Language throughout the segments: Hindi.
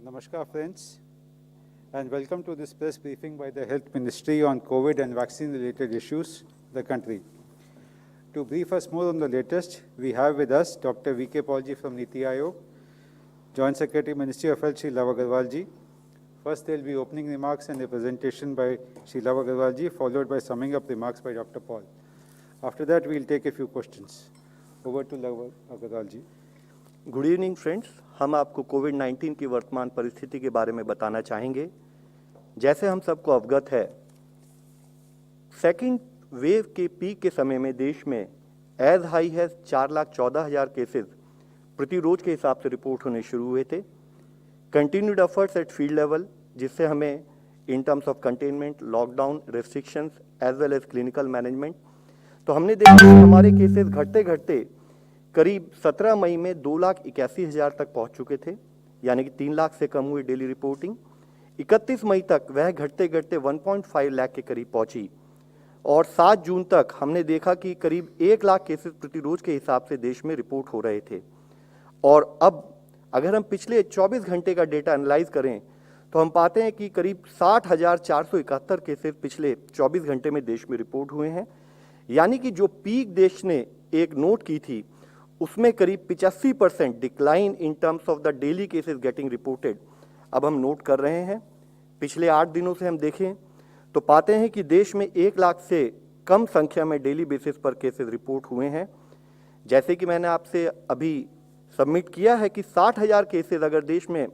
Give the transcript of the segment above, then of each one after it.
Namaskar friends, and welcome to this press briefing by the Health Ministry on COVID and vaccine-related issues in the country. To brief us more on the latest, we have with us Dr. V.K. Paulji from Niti Aayog, Joint Secretary, Ministry of Health, Shri Love Agarwal ji. First, there will be opening remarks and a presentation by Shri Love Agarwal ji, followed by summing up remarks by Dr. Paul. After that, we will take a few questions. Over to Love Agarwal ji. Good evening friends, हम आपको कोविड-19 की वर्तमान परिस्थिति के बारे में बताना चाहेंगे। जैसे हम सबको अवगत है, सेकेंड वेव के पीक के समय में देश में एज हाई है 4,14,000 केसेस प्रति रोज के हिसाब से रिपोर्ट होने शुरू हुए थे। Continued efforts at field level, जिससे हमें in terms of containment, lockdown, restrictions as well as clinical management, तो हमने देखा कि हमारे केसेस घटते घटते करीब 17 मई में 2,81,000 तक पहुंच चुके थे, यानी कि 3 लाख से कम हुई डेली रिपोर्टिंग। 31 मई तक वह घटते घटते 1.5 लाख के करीब पहुंची और 7 जून तक हमने देखा कि करीब 1 लाख केसेस प्रति रोज के हिसाब से देश में रिपोर्ट हो रहे थे। और अब अगर हम पिछले 24 घंटे का डेटा एनालाइज करें तो हम पाते हैं कि करीब 60,471 केसेस पिछले 24 घंटे में देश में रिपोर्ट हुए हैं, यानी कि जो पीक देश ने एक नोट की थी उसमें करीब 85% decline in terms of the daily cases getting reported अब हम नोट कर रहे हैं। पिछले 8 दिनों से हम देखें तो पाते हैं कि देश में 1 लाख से कम संख्या में डेली बेसिस पर केसेस रिपोर्ट हुए हैं। जैसे कि मैंने आपसे अभी सबमिट किया है कि 60,000 केसेस अगर देश में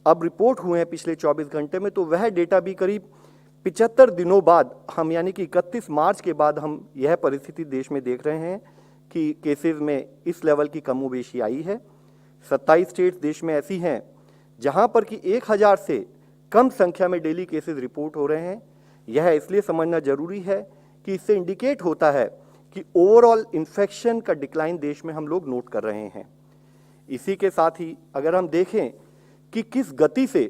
अब रिपोर्ट हुए हैं पिछले 24 घंटे में, तो वह डेटा भी करीब 75 दिनों बाद हम, यानी कि 31 मार्च के बाद हम यह परिस्थिति देश में देख रहे हैं कि केसेस में इस लेवल की कमोबेशी आई है। 27 स्टेट्स देश में ऐसी हैं जहां पर कि 1,000 से कम संख्या में डेली केसेस रिपोर्ट हो रहे हैं। यह इसलिए समझना जरूरी है कि इससे इंडिकेट होता है कि ओवरऑल इन्फेक्शन का डिक्लाइन देश में हम लोग नोट कर रहे हैं। इसी के साथ ही अगर हम देखें कि किस गति से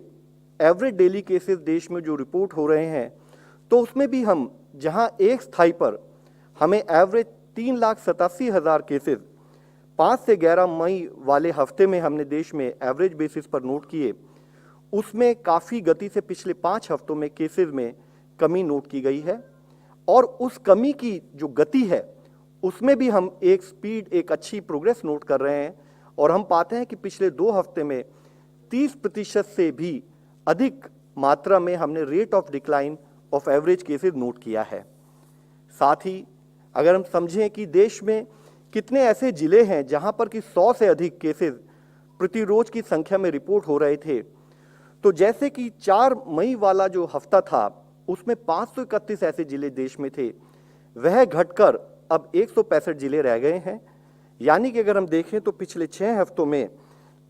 एवरेज डेली केसेस देश में जो रिपोर्ट हो रहे हैं, तो उसमें भी हम जहां एक स्थाई पर हमें एवरेज 3,87,000 केसेस 5 से 11 मई वाले हफ्ते में हमने देश में एवरेज बेसिस पर नोट किए, उसमें काफ़ी गति से पिछले 5 हफ्तों में केसेस में कमी नोट की गई है। और उस कमी की जो गति है उसमें भी हम एक स्पीड, एक अच्छी प्रोग्रेस नोट कर रहे हैं और हम पाते हैं कि पिछले 2 हफ्ते में 30% से भी अधिक मात्रा में हमने rate of decline of average cases note किया है। साथ ही अगर हम समझें कि देश में कितने ऐसे जिले हैं जहां पर कि 100 से अधिक केसेस प्रति रोज की संख्या में रिपोर्ट हो रहे थे, तो जैसे कि 4 मई वाला जो हफ्ता था उसमें 531 ऐसे जिले देश में थे, वह घटकर अब 165 जिले रह गए हैं। यानी कि अगर हम देखें तो पिछले 6 हफ्तों में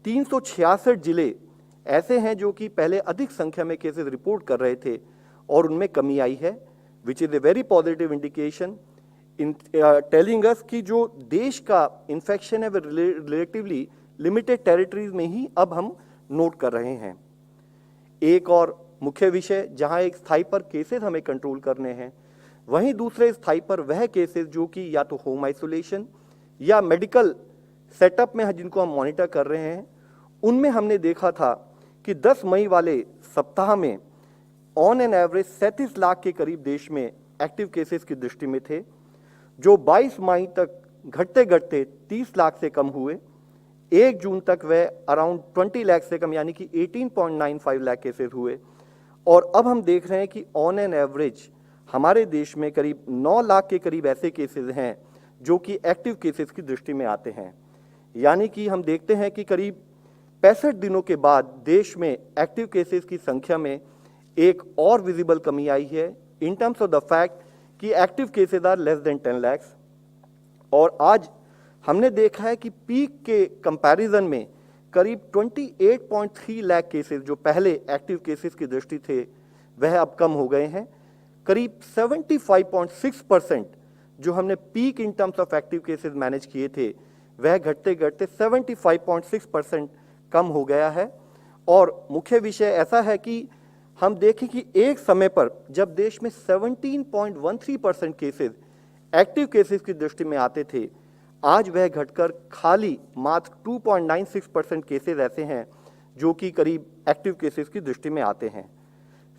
366 जिले ऐसे हैं जो कि पहले अधिक संख्या में केसेस रिपोर्ट कर रहे थे और उनमें कमी आई है, which is a very positive indication in telling us कि जो देश का इन्फेक्शन है वह रिलेटिवली लिमिटेड टेरिटरीज में ही अब हम नोट कर रहे हैं। एक और मुख्य विषय जहां एक स्थाई पर केसेस हमें कंट्रोल करने हैं, वहीं दूसरे स्थाई पर वह केसेस जो कि या तो होम आइसोलेशन या मेडिकल सेटअप में जिनको हम मॉनिटर कर रहे हैं, उनमें हमने देखा था कि 10 मई वाले सप्ताह में ऑन एन एवरेज 37 लाख के करीब देश में एक्टिव केसेस की दृष्टि में थे, जो 22 मई तक घटते घटते 30 लाख से कम हुए। 1 जून तक वह अराउंड 20 लाख से कम, यानी कि 18.95 लाख केसेस हुए। और अब हम देख रहे हैं कि ऑन एन एवरेज हमारे देश में करीब 9 लाख के करीब ऐसे केसेस हैं जो कि एक्टिव केसेस की दृष्टि में आते हैं। यानी कि हम देखते हैं कि करीब 65 दिनों के बाद देश में एक्टिव केसेस की संख्या में एक और विजिबल कमी आई है in terms of the fact कि active cases are less than 10 lakh. और आज हमने देखा है कि पीक के कंपैरिजन में करीब 28.3 लाख केसेस जो पहले एक्टिव केसेस की दृष्टि थे वह अब कम हो गए हैं। करीब 75.6% जो हमने peak in terms of active cases manage किए थे वह घटते घटते 75.6% कम हो गया है। और मुख्य विषय ऐसा है कि हम देखें कि एक समय पर जब देश में 17.13% केसेस एक्टिव केसेस की दृष्टि में आते थे, आज वह घटकर खाली मात्र 2.96% केसेस ऐसे हैं जो कि करीब एक्टिव केसेस की दृष्टि में आते हैं।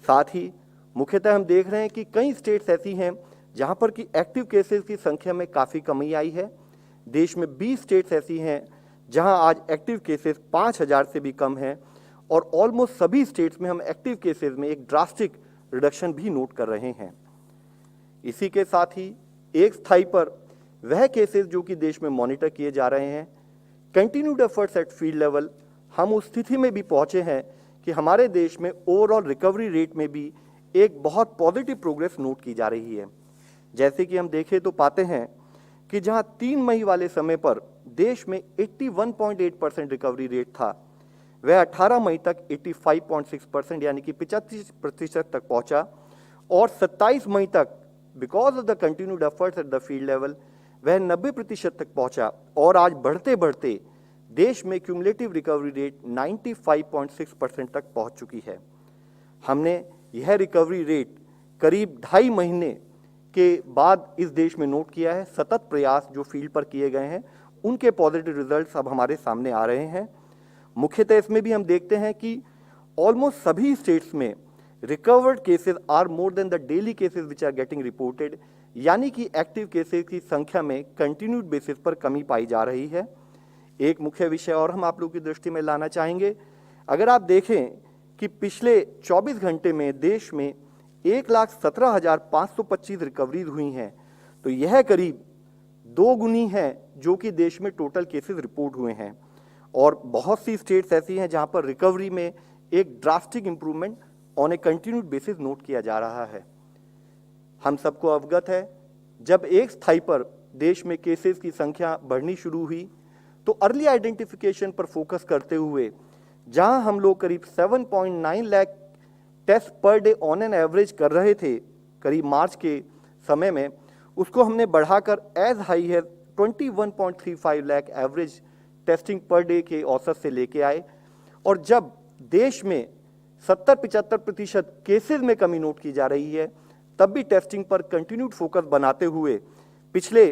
साथ ही मुख्यतः हम देख रहे हैं कि कई स्टेट्स ऐसी हैं जहां पर कि एक्टिव केसेस की संख्या में काफ़ी कमी आई है। देश में 20 स्टेट्स ऐसी हैं जहां आज एक्टिव केसेस 5,000 से भी कम हैं और ऑलमोस्ट सभी स्टेट्स में हम एक्टिव केसेस में एक ड्रास्टिक रिडक्शन भी नोट कर रहे हैं। इसी के साथ ही एक स्थाई पर वह केसेस जो कि देश में मॉनिटर किए जा रहे हैं, continued efforts at field level, हम उस स्थिति में भी पहुंचे हैं कि हमारे देश में ओवरऑल रिकवरी रेट में भी एक बहुत पॉजिटिव प्रोग्रेस नोट की जा रही है। जैसे कि हम देखें तो पाते हैं कि जहां 3 मई वाले समय पर देश में 81.8% रिकवरी रेट था, वह 18 मई तक 85.6% यानी कि 85% तक पहुंचा और 27 मई तक because of the continued efforts at the field level वह 90% तक पहुंचा और आज बढ़ते बढ़ते देश में क्यूमुलेटिव रिकवरी रेट 95.6% तक पहुंच चुकी है। हमने यह रिकवरी रेट करीब 2.5 महीने के बाद इस देश में नोट किया है। सतत प्रयास जो फील्ड पर किए गए हैं उनके पॉजिटिव रिजल्ट्स अब हमारे सामने आ रहे हैं। मुख्यतः इसमें भी हम देखते हैं कि ऑलमोस्ट सभी स्टेट्स में recovered cases are more than the daily cases which are getting reported, यानी कि एक्टिव केसेस की संख्या में कंटिन्यूड बेसिस पर कमी पाई जा रही है। एक मुख्य विषय और हम आप लोगों की दृष्टि में लाना चाहेंगे। अगर आप देखें कि पिछले 24 घंटे में देश में 1,17,525 रिकवरीज हुई हैं, तो यह करीब 2 गुनी है जो कि देश में टोटल केसेस रिपोर्ट हुए हैं। और बहुत सी स्टेट्स ऐसी हैं जहां पर रिकवरी में एक drastic improvement on A continued basis note किया जा रहा है। हम सबको अवगत है, जब एक स्थाई पर देश में केसेस की संख्या बढ़नी शुरू हुई तो अर्ली आइडेंटिफिकेशन पर फोकस करते हुए जहां हम लोग करीब 7.9 lakh test per day on an average कर रहे थे करीब मार्च के समय में, उसको हमने बढ़ाकर एज हाई है 21.35 lakh average testing per day के औसत से लेके आए। और जब देश में 70-75% केसेस में कमी नोट की जा रही है, तब भी टेस्टिंग पर कंटिन्यूड फोकस बनाते हुए पिछले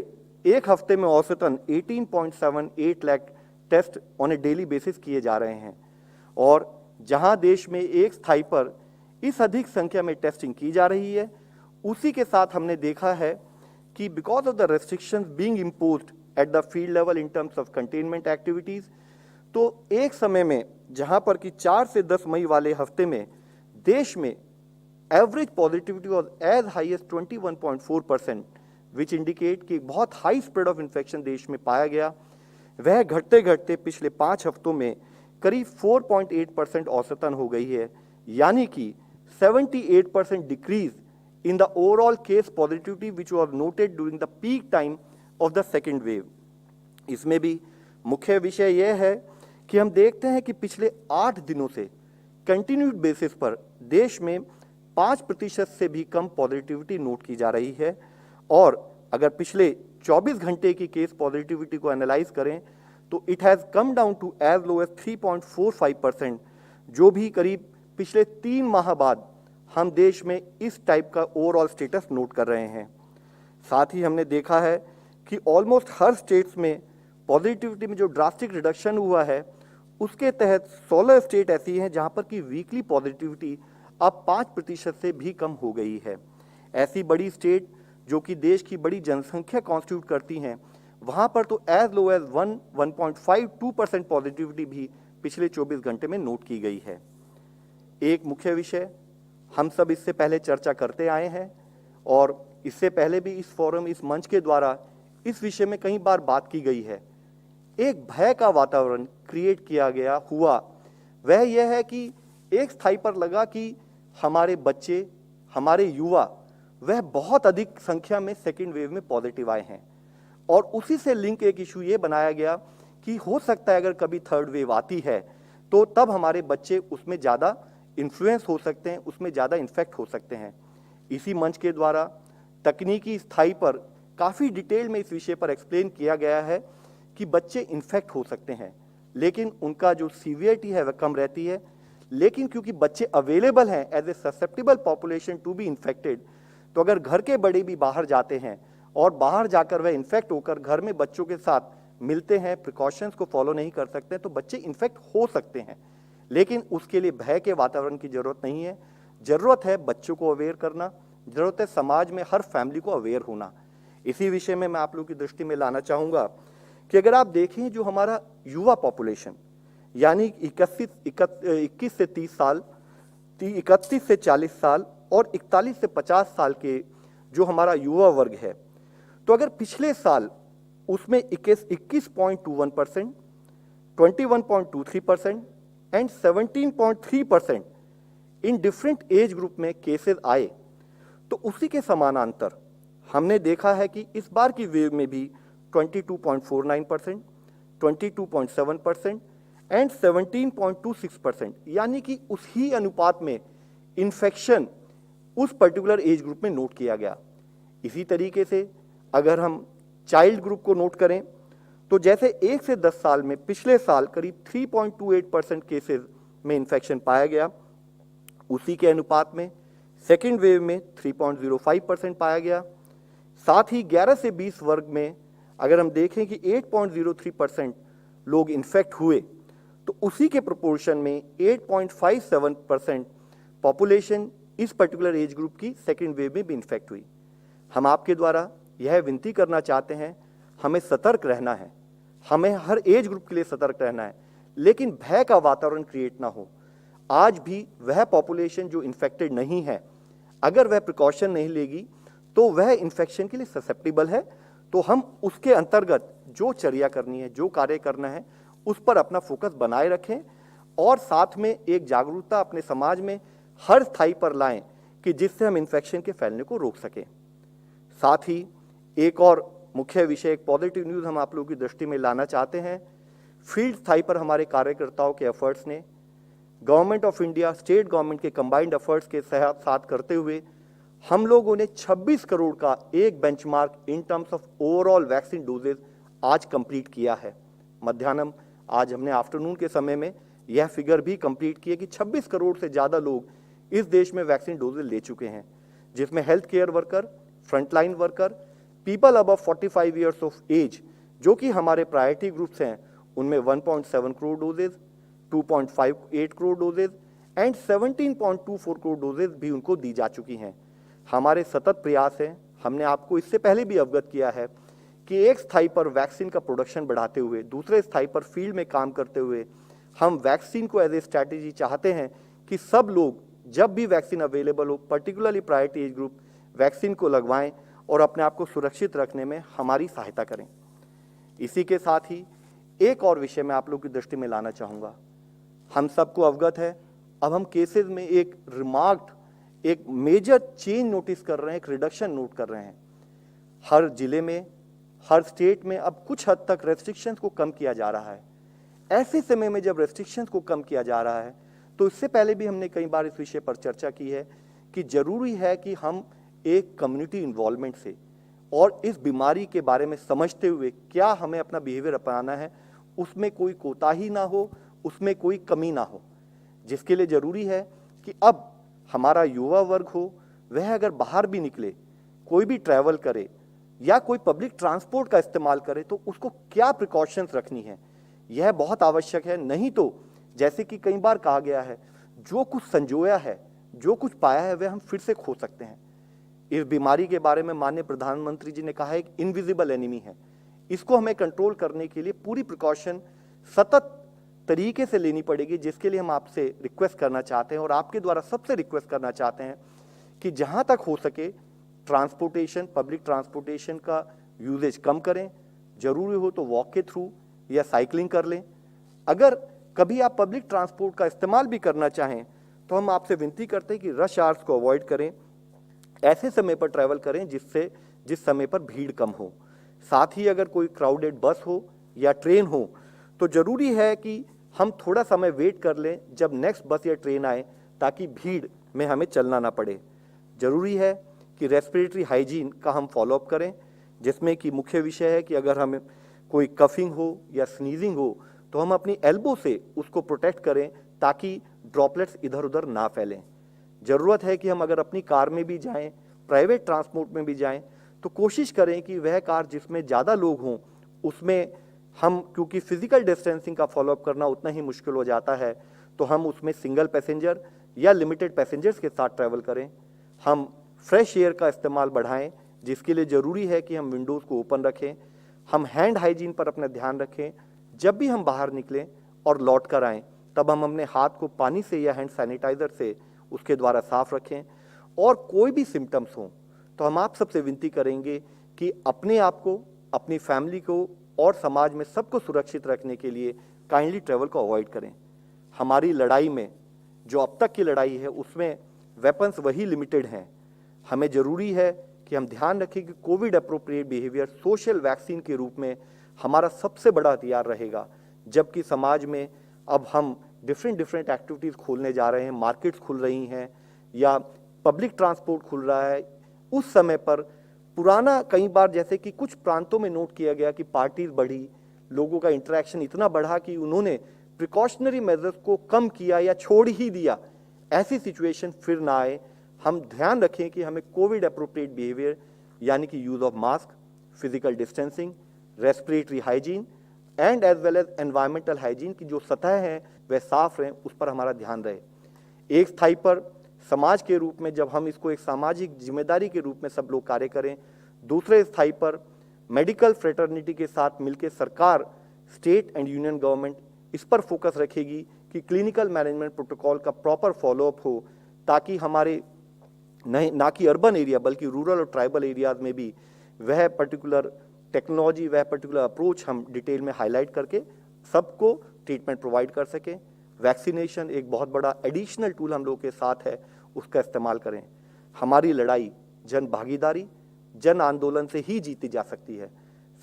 एक हफ्ते में औसतन 18.78 lakh test on a daily basis किए जा रहे हैं। और जहां देश में एक स्थाई पर इस अधिक संख्या में टेस्टिंग की जा रही है, उसी के साथ हमने देखा है कि because of the restrictions being imposed at the field level in terms of containment activities, तो एक समय में जहां पर कि 4 से 10 मई वाले हफ्ते में देश में average positivity was as high as 21.4%, which indicate कि बहुत हाई स्प्रेड ऑफ इन्फेक्शन देश में पाया गया। वह घटते घटते पिछले 5 हफ्तों में करीब 4.8% औसतन हो गई है, यानी कि 78% decrease in the overall case positivity which was noted during the peak time of the second wave. इसमें भी मुख्य विषय यह है कि हम देखते हैं कि पिछले 8 दिनों से कंटिन्यूड बेसिस पर देश में 5% से भी कम पॉजिटिविटी नोट की जा रही है। और अगर पिछले 24 घंटे की केस पॉजिटिविटी को एनालाइज करें तो it has come down to as low as 3.45%, जो भी करीब पिछले 3 माह बाद हम देश में इस टाइप का ओवरऑल स्टेटस नोट कर रहे हैं। साथ ही हमने देखा है कि ऑलमोस्ट हर स्टेट्स में पॉजिटिविटी में जो ड्रास्टिक रिडक्शन हुआ है, उसके तहत 16 स्टेट ऐसी हैं जहां पर कि वीकली पॉजिटिविटी अब 5% से भी कम हो गई है। ऐसी बड़ी स्टेट जो कि देश की बड़ी जनसंख्या कॉन्स्टिट्यूट करती हैं, वहां पर तो एज लो एज 1.52% पॉजिटिविटी भी पिछले 24 घंटे में नोट की गई है। एक मुख्य विषय हम सब इससे पहले चर्चा करते आए हैं और इससे पहले भी इस फोरम, इस मंच के द्वारा इस विषय में कई बार बात की गई है। एक भय का वातावरण क्रिएट किया गया हुआ, वह यह है कि एक स्थाई पर लगा कि हमारे बच्चे, हमारे युवा वह बहुत अधिक संख्या में सेकेंड वेव में पॉजिटिव आए हैं और उसी से लिंक एक इशू ये बनाया गया कि हो सकता है अगर कभी थर्ड वेव आती है तो तब हमारे बच्चे उसमें ज़्यादा इन्फ्लुएंस हो सकते हैं, उसमें ज़्यादा इन्फेक्ट हो सकते हैं। इसी मंच के द्वारा तकनीकी स्थाई पर काफ़ी डिटेल में इस विषय पर एक्सप्लेन किया गया है कि बच्चे इन्फेक्ट हो सकते हैं, लेकिन उनका जो सीवियरिटी है वह कम रहती है। लेकिन क्योंकि बच्चे अवेलेबल हैं as a susceptible population to be infected, तो अगर घर के बड़े भी बाहर जाते हैं और बाहर जाकर वह इन्फेक्ट होकर घर में बच्चों के साथ मिलते हैं, प्रिकॉशंस को फॉलो नहीं कर सकते हैं, तो बच्चे इन्फेक्ट हो सकते हैं। लेकिन उसके लिए भय के वातावरण की जरूरत नहीं है। जरूरत है बच्चों को अवेयर करना, जरूरत है समाज में हर फैमिली को अवेयर होना। इसी विषय में मैं आप लोगों की दृष्टि में लाना चाहूंगा कि अगर आप देखें जो हमारा युवा पॉपुलेशन यानी 21 से 30 साल, 31 से 40 साल और 41 से 50 साल के जो हमारा युवा वर्ग है, तो अगर पिछले साल उसमें 21.21%, 21.23% and 17.3% in different age group में केसेस आए, तो उसी के समानांतर हमने देखा है कि इस बार की वेव में भी 22.49%, 22.7% एंड 17.26% यानी कि उसी अनुपात में इन्फेक्शन उस पर्टिकुलर एज ग्रुप में नोट किया गया। इसी तरीके से अगर हम चाइल्ड ग्रुप को नोट करें तो जैसे 1 से 10 साल में पिछले साल करीब 3.28% केसेस में इन्फेक्शन पाया गया, उसी के अनुपात में सेकेंड वेव में 3.05% पाया गया। साथ ही 11 से 20 वर्ग में अगर हम देखें कि 8.03% लोग इन्फेक्ट हुए, तो उसी के प्रोपोर्शन में 8.57% पॉपुलेशन इस पर्टिकुलर एज ग्रुप की सेकेंड वेव में भी इन्फेक्ट हुई। हम आपके द्वारा यह विनती करना चाहते हैं, हमें सतर्क रहना है, हमें हर एज ग्रुप के लिए सतर्क रहना है, लेकिन भय का वातावरण क्रिएट ना हो। आज भी वह पॉपुलेशन जो इन्फेक्टेड नहीं है, अगर वह प्रिकॉशन नहीं लेगी तो वह इन्फेक्शन के लिए ससेप्टेबल है। तो हम उसके अंतर्गत जो चर्या करनी है, जो कार्य करना है, उस पर अपना फोकस बनाए रखें और साथ में एक जागरूकता अपने समाज में हर स्थाई पर लाएं कि जिससे हम इन्फेक्शन के फैलने को रोक सकें। साथ ही एक और मुख्य विषय, एक पॉजिटिव न्यूज़ हम आप लोगों की दृष्टि में लाना चाहते हैं। फील्ड स्थाई पर हमारे कार्यकर्ताओं के एफर्ट्स ने government of India, state government के कंबाइंड एफर्ट्स के साथ करते हुए हम लोगों ने 26 करोड़ का एक benchmark in terms of overall vaccine doses आज कंप्लीट किया है। मध्याह्न आज हमने आफ्टरनून के समय में यह फिगर भी कंप्लीट की है कि 26 करोड़ से ज़्यादा लोग इस देश में वैक्सीन डोजेज ले चुके हैं, जिसमें health care worker, frontline worker, people above 45 years of age जो कि हमारे प्रायोरिटी ग्रुप्स हैं, उनमें 1.7 crore doses, 2.58 crore doses and 17.24 crore doses भी उनको दी जा चुकी हैं। हमारे सतत प्रयास हैं, हमने आपको इससे पहले भी अवगत किया है कि एक स्थाई पर वैक्सीन का प्रोडक्शन बढ़ाते हुए, दूसरे स्थाई पर फील्ड में काम करते हुए हम वैक्सीन को एज ए स्ट्रैटेजी चाहते हैं कि सब लोग जब भी वैक्सीन अवेलेबल हो, particularly priority age group, vaccine को लगवाएं और अपने आप को सुरक्षित रखने में हमारी सहायता करें। इसी के साथ ही एक और विषय मैं आप लोग की दृष्टि में लाना चाहूँगा। हम सबको अवगत है, अब हम केसेस में एक मेजर चेंज नोटिस कर रहे हैं, एक रिडक्शन नोट कर रहे हैं। हर जिले में, हर स्टेट में अब कुछ हद तक रेस्ट्रिक्शंस को कम किया जा रहा है। ऐसे समय में जब रेस्ट्रिक्शंस को कम किया जा रहा है, तो इससे पहले भी हमने कई बार इस विषय पर चर्चा की है कि जरूरी है कि हम एक कम्युनिटी इन्वॉल्वमेंट से और इस बीमारी के बारे में समझते हुए क्या हमें अपना बिहेवियर अपनाना है, उसमें कोई कोताही ना हो, उसमें कोई कमी ना हो। जिसके लिए जरूरी है कि अब हमारा युवा वर्ग हो, वह अगर बाहर भी निकले, कोई भी ट्रैवल करे या कोई पब्लिक ट्रांसपोर्ट का इस्तेमाल करे, तो उसको क्या प्रिकॉशंस रखनी है, यह बहुत आवश्यक है। नहीं तो जैसे कि कई बार कहा गया है, जो कुछ संजोया है, जो कुछ पाया है, वह हम फिर से खो सकते हैं। इस बीमारी के बारे में माननीय प्रधानमंत्री जी ने कहा है कि इनविजिबल एनिमी है। इसको हमें कंट्रोल करने के लिए पूरी प्रिकॉशन सतत तरीके से लेनी पड़ेगी, जिसके लिए हम आपसे रिक्वेस्ट करना चाहते हैं और आपके द्वारा सबसे रिक्वेस्ट करना चाहते हैं कि जहां तक हो सके ट्रांसपोर्टेशन, पब्लिक ट्रांसपोर्टेशन का यूजेज कम करें। जरूरी हो तो वॉक के थ्रू या साइकिलिंग कर लें। अगर कभी आप पब्लिक ट्रांसपोर्ट का इस्तेमाल भी करना चाहें तो हम आपसे विनती करते हैं कि रश आवर्स को अवॉइड करें, ऐसे समय पर ट्रैवल करें जिस समय पर भीड़ कम हो। साथ ही अगर कोई क्राउडेड बस हो या ट्रेन हो, तो जरूरी है कि हम थोड़ा समय वेट कर लें जब नेक्स्ट बस या ट्रेन आए, ताकि भीड़ में हमें चलना ना पड़े। जरूरी है कि रेस्पिरेटरी हाइजीन का हम फॉलोअप करें, जिसमें कि मुख्य विषय है कि अगर हमें कोई कफिंग हो या स्नीजिंग हो तो हम अपनी एल्बो से उसको प्रोटेक्ट करें ताकि ड्रॉपलेट्स इधर उधर ना फैलें। ज़रूरत है कि हम अगर अपनी कार में भी जाएं, प्राइवेट ट्रांसपोर्ट में भी जाएं, तो कोशिश करें कि वह कार जिसमें ज़्यादा लोग हों उसमें हम, क्योंकि फिजिकल डिस्टेंसिंग का फॉलोअप करना उतना ही मुश्किल हो जाता है, तो हम उसमें सिंगल पैसेंजर या लिमिटेड पैसेंजर्स के साथ ट्रैवल करें। हम फ्रेश एयर का इस्तेमाल बढ़ाएं, जिसके लिए ज़रूरी है कि हम विंडोज़ को ओपन रखें। हम हैंड हाइजीन पर अपना ध्यान रखें। जब भी हम बाहर निकलें और लौट कर आएँ, तब हम अपने हाथ को पानी से या हैंड सैनिटाइज़र से उसके द्वारा साफ रखें। और कोई भी सिम्टम्स हों तो हम आप सबसे विनती करेंगे कि अपने आप को, अपनी फैमिली को और समाज में सबको सुरक्षित रखने के लिए काइंडली ट्रैवल को अवॉइड करें। हमारी लड़ाई में, जो अब तक की लड़ाई है, उसमें वेपन्स वही लिमिटेड हैं। हमें ज़रूरी है कि हम ध्यान रखें कि Covid appropriate behaviour social vaccine के रूप में हमारा सबसे बड़ा हथियार रहेगा। जबकि समाज में अब हम डिफरेंट एक्टिविटीज़ खोलने जा रहे हैं, मार्केट्स खुल रही हैं या पब्लिक ट्रांसपोर्ट खुल रहा है, उस समय पर पुराना कई बार जैसे कि कुछ प्रांतों में नोट किया गया कि पार्टीज बढ़ी, लोगों का इंटरेक्शन इतना बढ़ा कि उन्होंने प्रिकॉशनरी मेजर्स को कम किया या छोड़ ही दिया। ऐसी सिचुएशन फिर ना आए। हम ध्यान रखें कि हमें कोविड अप्रोप्रिएट बिहेवियर यानी कि use of mask, physical distancing, respiratory hygiene and as well as environmental hygiene की जो सतह है वह साफ रहें, उस पर हमारा ध्यान रहे। एक स्थाई पर समाज के रूप में जब हम इसको एक सामाजिक जिम्मेदारी के रूप में सब लोग कार्य करें, दूसरे स्थाई पर मेडिकल फ्रेटर्निटी के साथ मिलकर सरकार, स्टेट एंड यूनियन गवर्नमेंट इस पर फोकस रखेगी कि क्लिनिकल मैनेजमेंट प्रोटोकॉल का प्रॉपर फॉलोअप हो, ताकि हमारे ना कि अर्बन एरिया बल्कि रूरल और ट्राइबल एरियाज में भी वह पर्टिकुलर टेक्नोलॉजी, वह पर्टिकुलर अप्रोच हम डिटेल में हाईलाइट करके सबको ट्रीटमेंट प्रोवाइड कर सकें। वैक्सीनेशन एक बहुत बड़ा एडिशनल टूल हम लोग के साथ है, उसका इस्तेमाल करें। हमारी लड़ाई जन भागीदारी, जन आंदोलन से ही जीती जा सकती है।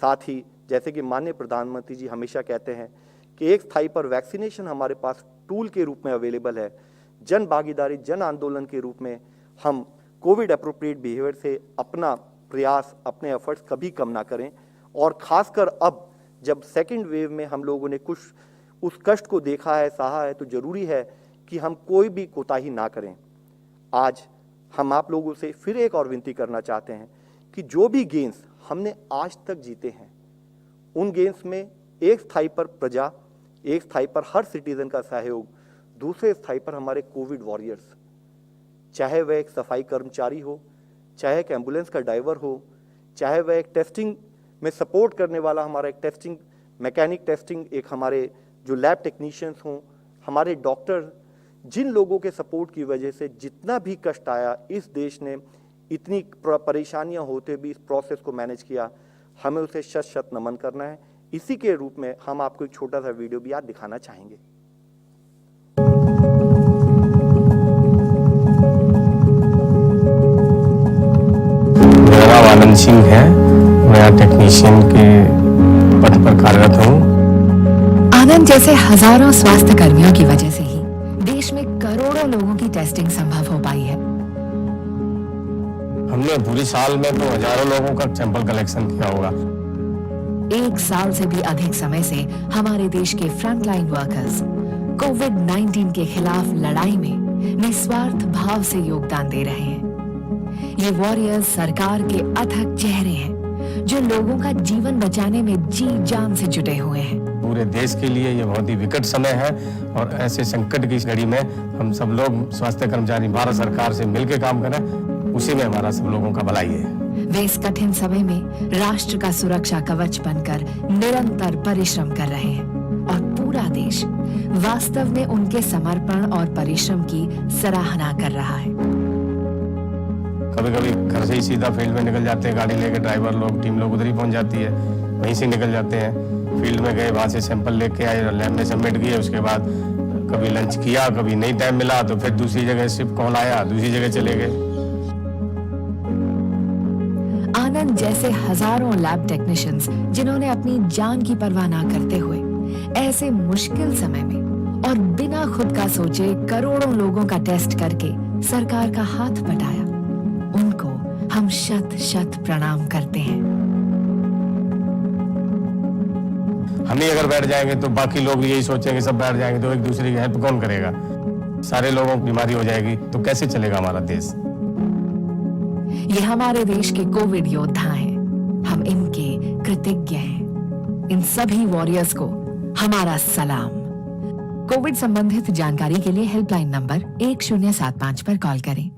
साथ ही जैसे कि माननीय प्रधानमंत्री जी हमेशा कहते हैं कि एक स्थाई पर वैक्सीनेशन हमारे पास टूल के रूप में अवेलेबल है। जन भागीदारी, जन आंदोलन के रूप में हम कोविड अप्रोप्रिएट बिहेवियर से अपना प्रयास, अपने एफर्ट्स कभी कम ना करें। और खासकर अब जब सेकेंड वेव में हम लोगों ने कुछ उस कष्ट को देखा है, सहा है, तो जरूरी है कि हम कोई भी कोताही ना करें। आज हम आप लोगों से फिर एक और विनती करना चाहते हैं कि जो भी गेम्स हमने आज तक जीते हैं, उन गेम्स में एक स्थाई पर प्रजा, एक स्थाई पर हर सिटीजन का सहयोग, दूसरे स्थाई पर हमारे कोविड वॉरियर्स, चाहे वह एक सफाई कर्मचारी हो, चाहे एक एम्बुलेंस का ड्राइवर हो, चाहे वह एक टेस्टिंग में सपोर्ट करने वाला हमारा एक टेस्टिंग मैकेनिक, टेस्टिंग एक हमारे जो लैब टेक्नीशियंस हों, हमारे डॉक्टर, जिन लोगों के सपोर्ट की वजह से जितना भी कष्ट आया, इस देश ने इतनी परेशानियां होते भी इस प्रोसेस को मैनेज किया, हमें उसे शत शत नमन करना है। इसी के रूप में हम आपको एक छोटा सा वीडियो भी आज दिखाना चाहेंगे। मेरा नाम आनंद सिंह है, मैं टेक्नीशियन के पद पर कार्यरत हूँ। आनंद जैसे हजारों स्वास्थ्य कर्मियों की वजह से ही देश में करोड़ों लोगों की टेस्टिंग संभव हो पाई है। हमने पूरी साल में तो हजारों लोगों का सैंपल कलेक्शन किया होगा। एक साल से भी अधिक समय से हमारे देश के फ्रंटलाइन वर्कर्स कोविड-19 के खिलाफ लड़ाई में निस्वार्थ भाव से योगदान दे रहे हैं। ये वॉरियर्स सरकार के अथक चेहरे हैं, जो लोगों का जीवन बचाने में जी जान से जुटे हुए हैं। पूरे देश के लिए ये बहुत ही विकट समय है और ऐसे संकट की घड़ी में हम सब लोग स्वास्थ्य कर्मचारी भारत सरकार से मिलकर काम करें, उसी में हमारा सब लोगों का भलाई है। वे इस कठिन समय में राष्ट्र का सुरक्षा कवच बनकर निरंतर परिश्रम कर रहे हैं और पूरा देश वास्तव में उनके समर्पण और परिश्रम की सराहना कर रहा है। कभी कभी घर से ही सीधा फील्ड में निकल जाते हैं, गाड़ी लेके ड्राइवर लोग, टीम लोग उधर ही पहुंच जाती है, वहीं से निकल जाते हैं। फील्ड में गए, वहां से सैंपल लेके आए, लैब में सबमिट किए, उसके बाद कभी लंच किया, कभी नहीं टाइम मिला तो फिर दूसरी जगह शिफ्ट कॉल आया, दूसरी जगह चले गए। आनंद जैसे हजारों लैब टेक्नीशियंस जिन्होंने अपनी जान की परवाह ना करते हुए ऐसे मुश्किल समय में और बिना खुद का सोचे करोड़ों लोगों का टेस्ट करके सरकार का हाथ बटाया, उनको हम शत शत प्रणाम करते हैं। हम ही अगर बैठ जाएंगे तो बाकी लोग भी यही सोचेंगे, सब बैठ जाएंगे तो एक दूसरे की हेल्प कौन करेगा? सारे लोगों को बीमारी हो जाएगी तो कैसे चलेगा हमारा देश? ये हमारे देश के कोविड योद्धा हैं, हम इनके कृतज्ञ हैं। इन सभी वॉरियर्स को हमारा सलाम। कोविड संबंधित जानकारी के लिए हेल्पलाइन नंबर 1075 पर कॉल करें।